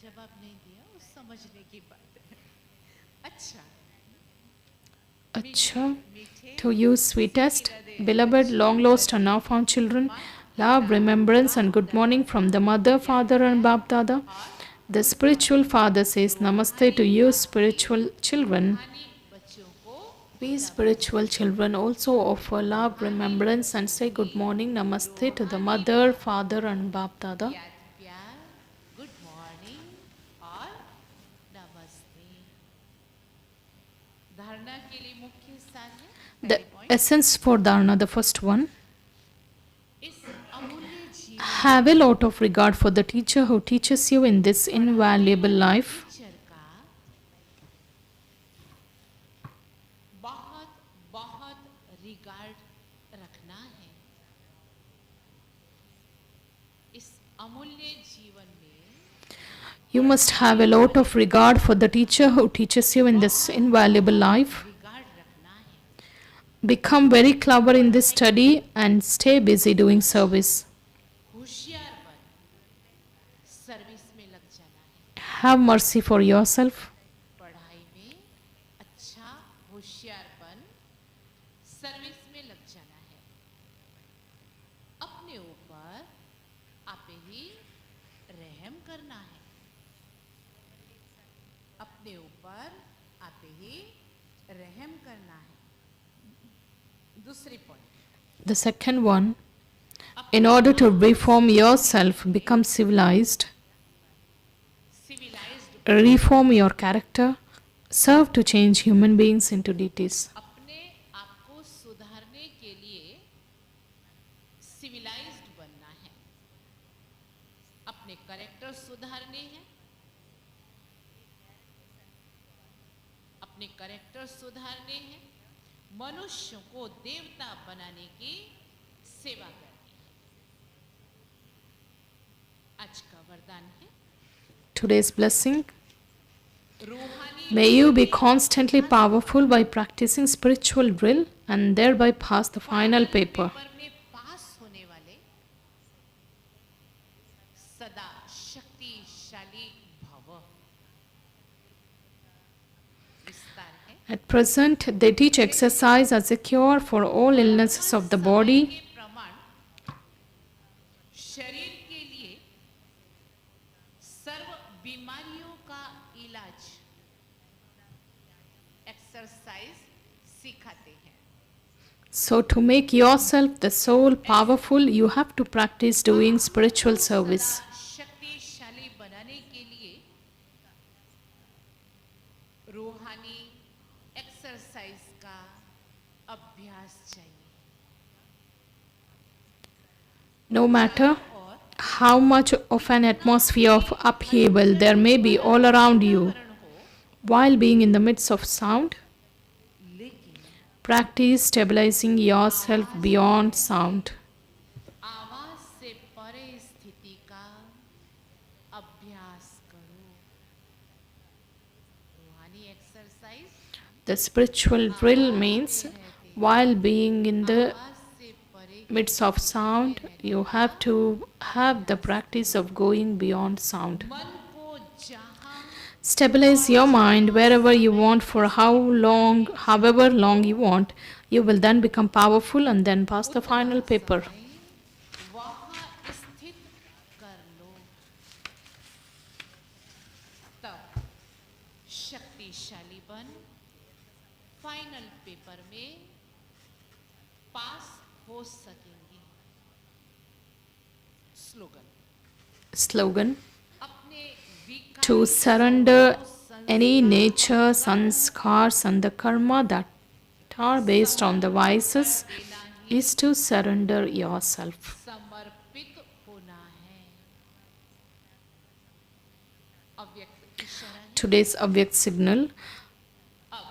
जवाब नहीं दिया, वो समझने की बात है. अच्छा, Acha, to you sweetest, beloved, long lost and now found children, love, remembrance and good morning from the mother, father and Bap Dada. The spiritual father says namaste to you spiritual children. यानी बच्चों को We spiritual children also offer love, remembrance and say good morning, namaste to the mother, father and Bap Dada. याद प्यार, good morning और नमस्ते. धारणा के लिए मुख्य स्थान है. The पहले point, essence for dharana, the first one. इस अमूल्य जीवन Have a lot of regard for the teacher who teaches you in this invaluable life. Teacher का बहुत बहुत रिगार्ड रखना है. इस अमूल्य जीवन में You must have a lot of regard for the teacher who teaches you in this invaluable life. Regard रखना है. Become very clever in this study and stay busy doing service. होशियार बन, सर्विस में लग जाना है. Have mercy for yourself. पढ़ाई में अच्छा होशियार बन, सर्विस में लग जाना है. अपने ऊपर ही रहम करना है, अपने ऊपर आते ही रहम करना है। दूसरी point, The second one, in order to reform yourself, become civilized, civilized reform your character, serve to change human beings into deities. अपने आप को सुधारने के लिए सिविलाइज्ड बनना है, अपने कैरेक्टर सुधारने हैं, अपने कैरेक्टर सुधारने हैं, मनुष्यों को देवता बनाने की सेवा करनी है। आज का वरदान है, Today's blessing, रूहानी may you be constantly powerful by practicing spiritual drill and thereby pass the final paper. Paper में पास होने वाले सदा शक्तिशाली भव। विस्तार है, At present, they teach exercise as a cure for all illnesses of the body. के प्रमाण शरीर के लिए सर्व बीमारियों का इलाज एक्सरसाइज सिखाते हैं। So, to make yourself the soul powerful, you have to practice doing spiritual service. सदा शक्तिशाली बनाने के लिए रूहानी एक्सरसाइज का अभ्यास चाहिए। No matter और how much of an atmosphere of upheaval there may be all around you, कारण हो, while being in the midst of sound, लेकिन practice stabilizing yourself beyond sound. आवाज से परे स्थिति का अभ्यास करो। रूहानी exercise The spiritual drill means while being in the आवाज से परे midst of sound, you have to have the practice of going beyond sound. मन को जहां Stabilize your mind wherever you want for how long, however long you want. You will then become powerful and then pass the final paper. वहां स्थित कर लो, तब शक्तिशाली बन final paper में पास हो सकेंगे। स्लोगन, Slogan, अपने to surrender any nature, sanskars and the karma that are based on the vices is to surrender yourself. समर्पित होना है। अव्यक्त इशारा है। Today's Avyakt signal. अब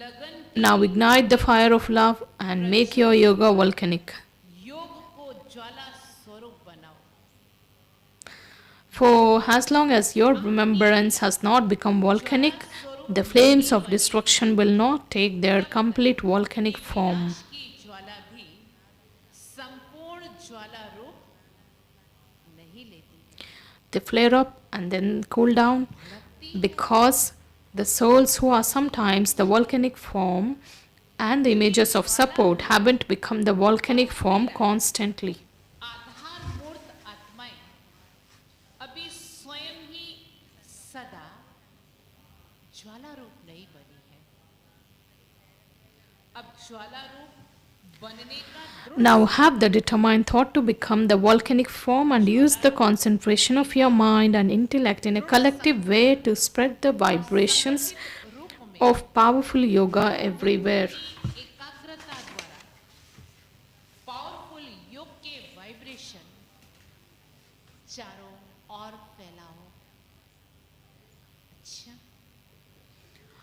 लगन Now ignite the fire of love and make your yoga volcanic. योग को ज्वाला स्वरूप बनाओ। For as long as your remembrance has not become volcanic, the flames of destruction will not take their complete volcanic form. विनाश की ज्वाला भी संपूर्ण ज्वाला रूप नहीं लेती। They flare up and then cool down because the souls who are sometimes the volcanic form and the images of support haven't become the volcanic form constantly. आधार मूर्त आत्माएं अभी स्वयं ही सदा ज्वाला रूप नहीं बनी है। अब ज्वाला रूप बनने का दृढ़ Now have the determined thought to become the volcanic form and use the concentration of your mind and intellect in a collective way to spread the vibrations रूप में of powerful yoga everywhere. एकाग्रता द्वारा powerful योग के vibration चारों ओर फैलाओ। अच्छा,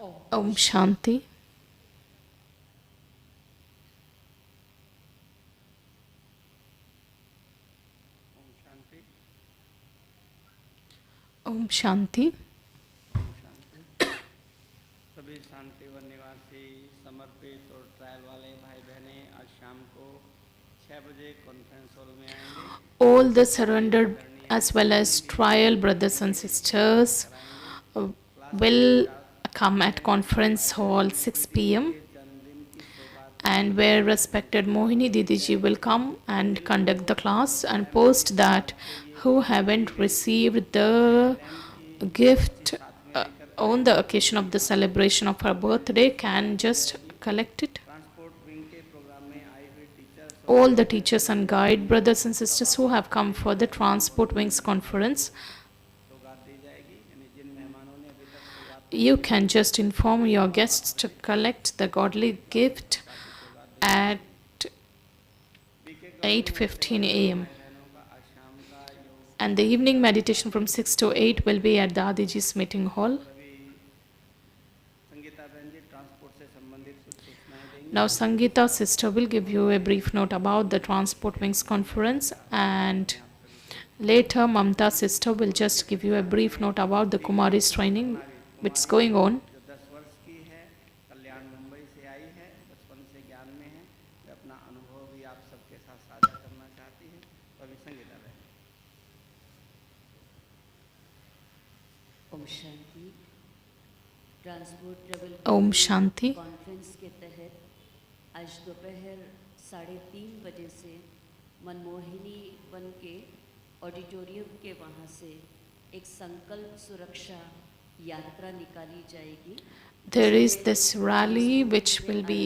ओम Om Shanti. Om Shanti. सभी शांतिवन निवासी समर्पित और ट्रायल वाले भाई बहनें आज शाम को 6 बजे कॉन्फ्रेंस हॉल में आएंगे। All the surrendered as well as trial brothers and sisters will come at conference hall 6 p.m. and where respected Mohini Didiji will come and conduct the class, and post that who haven't received the gift on the occasion of the celebration of her birthday can just collect it. Transport wing के programme में आई हुई teachers All the teachers and guide brothers and sisters who have come for the Transport Wings conference, सौगात दी जाएगी, यानी जिन मेहमानों ने अभी तक सौगात you can just inform your guests to collect the godly gift at 8:15 a.m. बहनों का आज शाम का योग And the evening meditation from 6 to 8 will be at Dadiji's meeting hall. अभी संगीता बहन जी ट्रांसपोर्ट से संबंधित कुछ सूचनाएं देंगी। Now Sangeeta sister will give you a brief note about the Transport Wings conference, and later Mamta sister will just give you a brief note about the Kumaris training which is going on. जो 10 वर्ष की है, कल्याण मुंबई से आई है, बचपन से ज्ञान में है, वे अपना अनुभव भी आप सबके साथ साझा करना चाहती है। तो अभी संगीता बहन ओम शांति। Transport travel Om Shanti. Conference के तहत आज दोपहर 3:30 बजे से मनमोहिनी वन के ऑडिटोरियम के वहाँ से एक संकल्प सुरक्षा यात्रा निकाली जाएगी। There is this rally which will be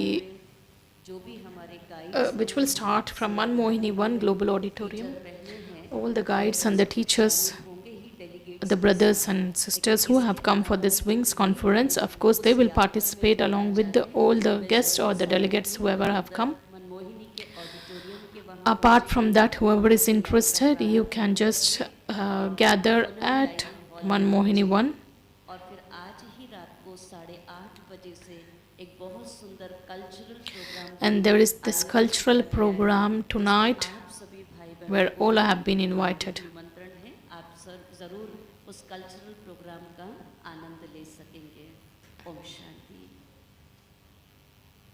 जो भी हमारे guide which will start from Manmohini One Global Auditorium. पहले हैं All the guides and the teachers, होंगे ही delegate the brothers and sisters who have come for this Wings conference, of course they will participate along with all the guests or the delegates whoever have come. Manmohini के auditorium के वहाँ Apart from that, whoever is interested, you can just gather at Manmohini One. और फिर आज ही रात को 8:30 बजे से एक बहुत सुंदर cultural program And there is this cultural program tonight आप सभी भाई बहन where all have been invited. निमंत्रण है। आप जरूर उस कल्चरल प्रोग्राम का आनंद ले सकेंगे। ओम शांति।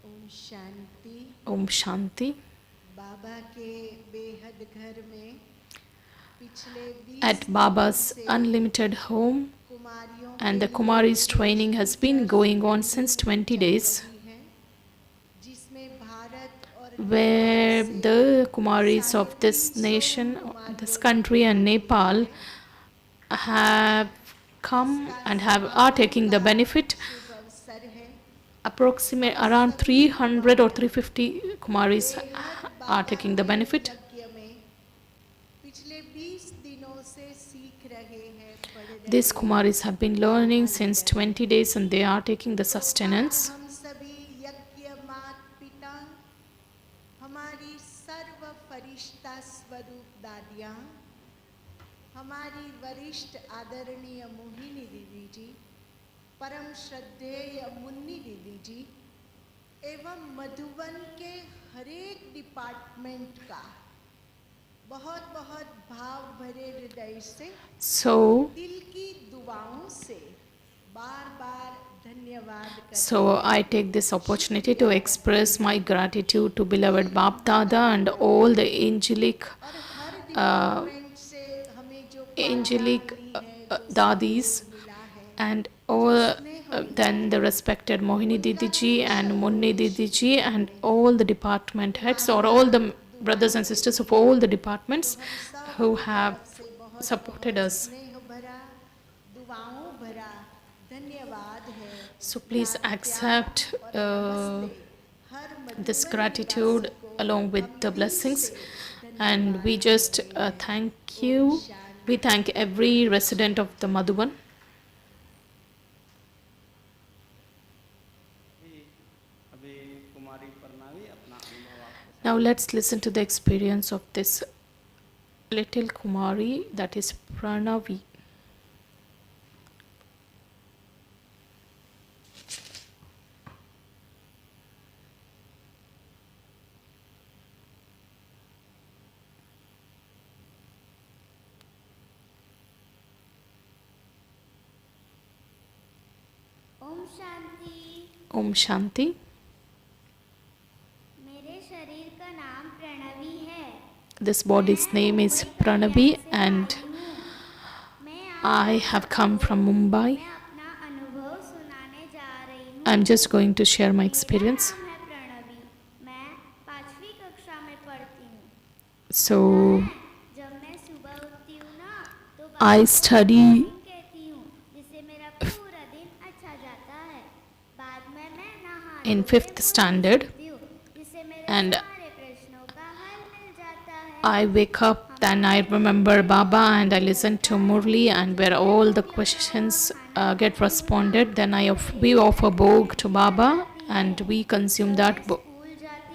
ओम शांति। Om Shanti. बाबा के बेहद घर में पिछले 20 At Baba's unlimited home, कुमारियों and the Kumaris training has been going on since 20 days, है जिसमें भारत और where the Kumaris of this nation, this country and Nepal have come and are taking the benefit. शुभ अवसर है। Approximate around 300 or 350 Kumaris are taking the benefit. यज्ञ में पिछले 20 दिनों से सीख रहे हैं, पढ़ रहे These Kumaris have been learning since 20 days and they are taking the sustenance. हम सभी यज्ञ मात पिता, हमारी सर्व फरिश्ता स्वरूप दादियाँ, हमारी वरिष्ठ आदरणीय मोहिनी दीदी जी, परम श्रद्धेय मुन्नी दीदी जी एवं मधुबन के हरेक डिपार्टमेंट का बहुत बहुत भाव भरे हृदय से So, दिल की दुआओं से बार बार धन्यवाद करते So I take this opportunity to express my gratitude to beloved Bap Dada and all the angelic और हर डिपार्टमेंट से हमें जो angelic मिली है, जो dadis मिला है, and all then the respected Mohini Didi ji and Munni Didi ji and all the department heads or all the brothers and sisters of all the departments who have supported us. स्नेह भरा दुआओं भरा धन्यवाद है। So please accept her this gratitude along with the blessings, and we just thank you. We thank every resident of the Madhuban. अभी कुमारी परनावी अपना अनुभव आपके Now let's listen to the experience of this little Kumari, that is Pranavi. Om Shanti. Om Shanti. मेरे शरीर का नाम प्रणवी है। This body's name is Pranavi and I have come from Mumbai. मैं अपना अनुभव सुनाने जा रही हूँ। I'm just going to share my experience. नाम है प्रणवी। मैं So जब मैं सुबह उठती हूँ ना तो I study कहती हूँ जिससे मेरा पूरा दिन अच्छा जाता है। बाद में मैं नहा in 5th standard हूँ जिससे मेरे and सारे प्रश्नों का हल मिल जाता है। I wake up, then I remember Baba and I listen to Murli, and where all the questions get responded, then we offer bhog to Baba and we consume that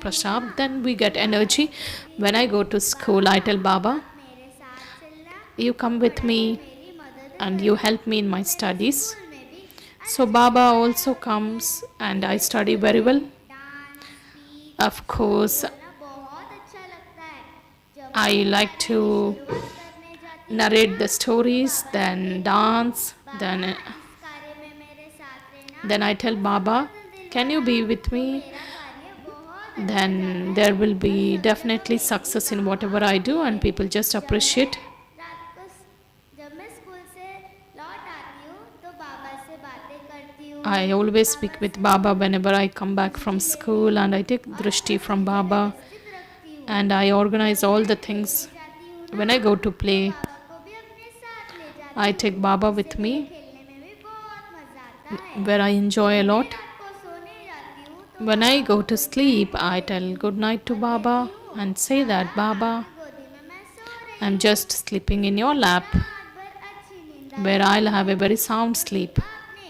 prasad. Then we get energy. When I go to school, I tell Baba, मेरे साथ चलना you come with me मेरी मदद and you help me in my studies. में भी So Baba also comes and I study very well. Dance speech Of course, करना बहुत अच्छा लगता है। जब I like to करने जाती narrate the stories, then dance, then इस कार्य में मेरे साथ रहना then I tell Baba, can you be with me? मेरा कार्य बहुत Then there will be definitely success in whatever I do and people just appreciate. रात को जब मैं स्कूल से लौट आती हूँ तो बाबा से बातें करती हूँ। I always speak with Baba whenever I come back from school, and I take drishti from Baba रखती हूँ and I organize all the things. When I go to play, को भी अपने साथ ले जाती I take Baba with me, खेलने में भी बहुत मजा आता है। where I enjoy a lot. रात को सोने जाती हूँ तो When I go to sleep, I tell good night to Baba and say that, Baba, गोदी में मैं सो रही I'm just sleeping in your lap, रात भर अच्छी नींद where I'll have a very sound sleep. आपने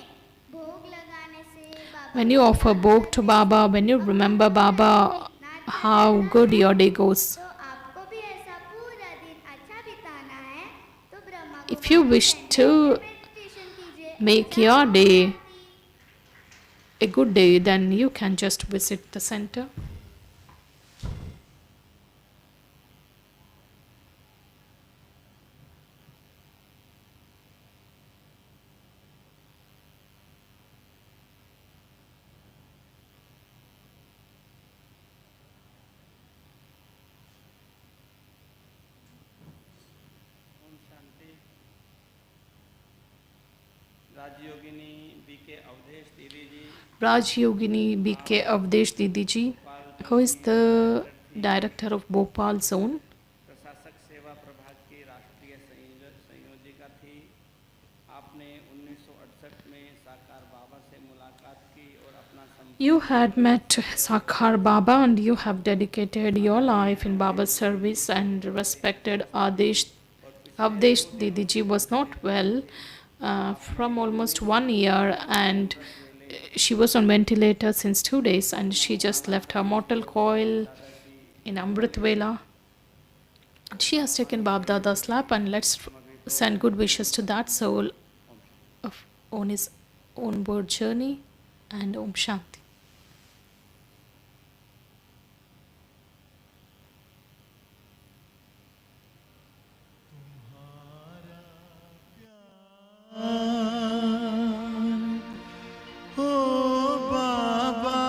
भोग लगाने से बाबा When you offer bhog to Baba, when you remember Baba, how good your day goes. तो आपको भी ऐसा पूरा दिन अच्छा बिताना है तो ब्रह्मा को If you wish to meditation कीजिए। make your day a good day, then you can just visit the center. ओम शांति। राजयोगिनी बीके अवधेश दीदी ji, Raj Yogini BK Avdesh Didi ji, who is the director of Bhopal zone, प्रशासक सेवा प्रभाग की राष्ट्रीय संयोजिका थी। आपने 1968 में साकार बाबा से मुलाकात की और अपना you had met Sakhar Baba and you have dedicated your life in Baba's service and respected Adesh. Avdesh Didi ji was not well from almost 1 year, and she was on ventilator since 2 days, and she just left her mortal coil in Amrit Vela. She has taken Bab Dada's lap, and let's send good wishes to that soul on his onward journey, and Om Shanti. ओ बाबा,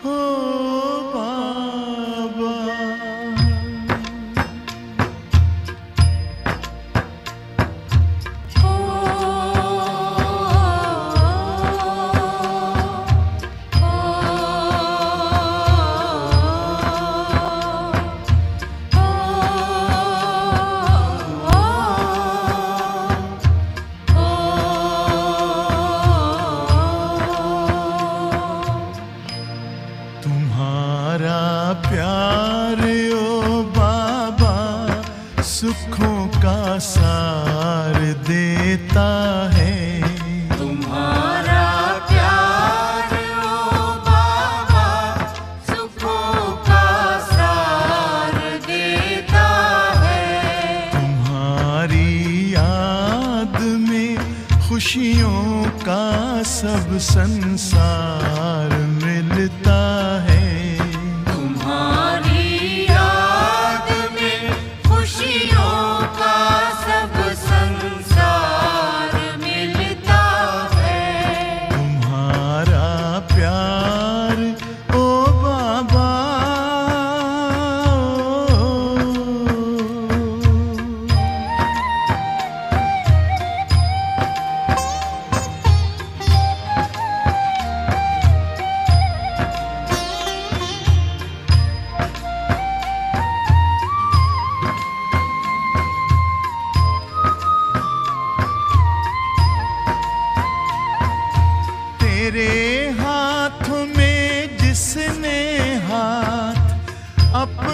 ओ बाबा, तुम्हारा प्यार ओ बाबा सुखों का सार देता है। तुम्हारा प्यार ओ बाबा सुखों का सार देता है। तुम्हारी याद में खुशियों का सब संसार मिलता है। तुम्हारी याद में खुशियों का सब संसार मिलता है। तुम्हारा प्यार ओ बाबा,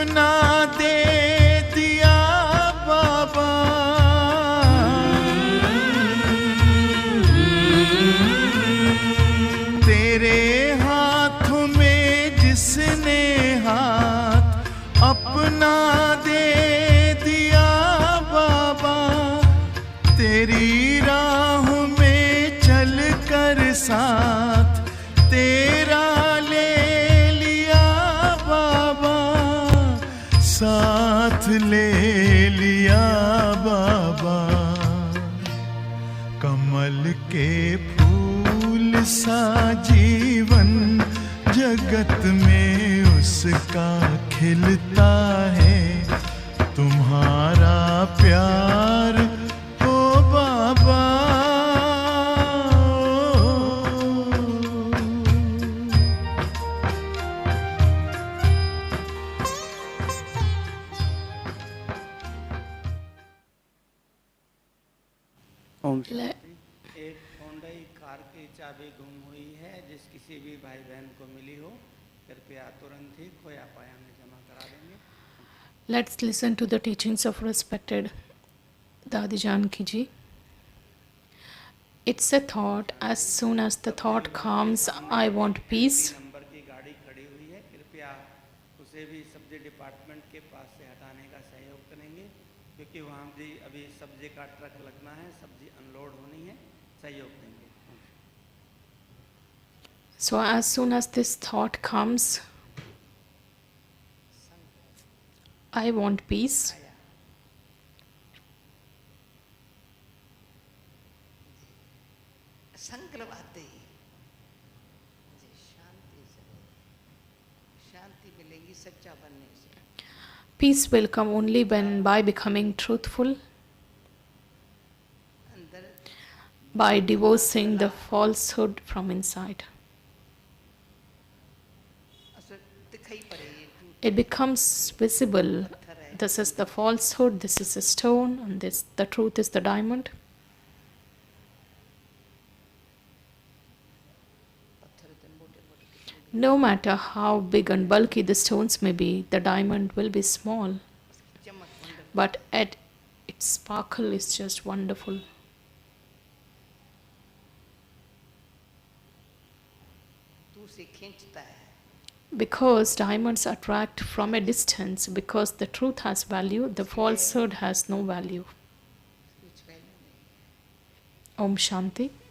अपना दे दिया बाबा। तेरे हाथों में जिसने हाथ अपना दे दिया बाबा, तेरी राह में चल कर साथ तेरा ले लिया बाबा, साथ ले लिया बाबा। कमल के फूल सा जीवन जगत में उसका खिलता है, तुम्हारा प्यार ओ बाबा। ओम ले- शांति। एक होंडई कार की चाबी गुम हुई है, जिस किसी भी भाई बहन को मिली हो कृपया तुरंत ही खोया पाया में जमा करा देंगे। Let's listen to the teachings of respected Dadi Janki ji. It's a thought. As soon as the thought comes, I want peace. Number की गाड़ी खड़ी हुई है, कृपया उसे भी सब्जी डिपार्टमेंट के पास से हटाने का सहयोग करेंगे, क्योंकि वहाँ भी अभी सब्जी का ट्रक लगना है, सब्जी अनलोड होनी है, सहयोग देंगे। So, as soon as this thought comes, I want peace. संकल्प आते ही जी शांति से, शांति मिलेगी सच्चा बनने से। Peace will come only when by becoming truthful, अंदर by divorcing the falsehood from inside. असर दिखाई पड़े ये टूट It becomes visible. This is the falsehood, this is a stone, and this the truth is the diamond. पत्थर इतने मोटे मोटे कितने No matter how big and bulky the stones may be, the diamond will be small, चमक wonder but at its sparkle is just wonderful. तू से खींचता है, Because diamonds attract from a distance, because the truth has value, the falsehood has no value. कुछ value नहीं। Om Shanti.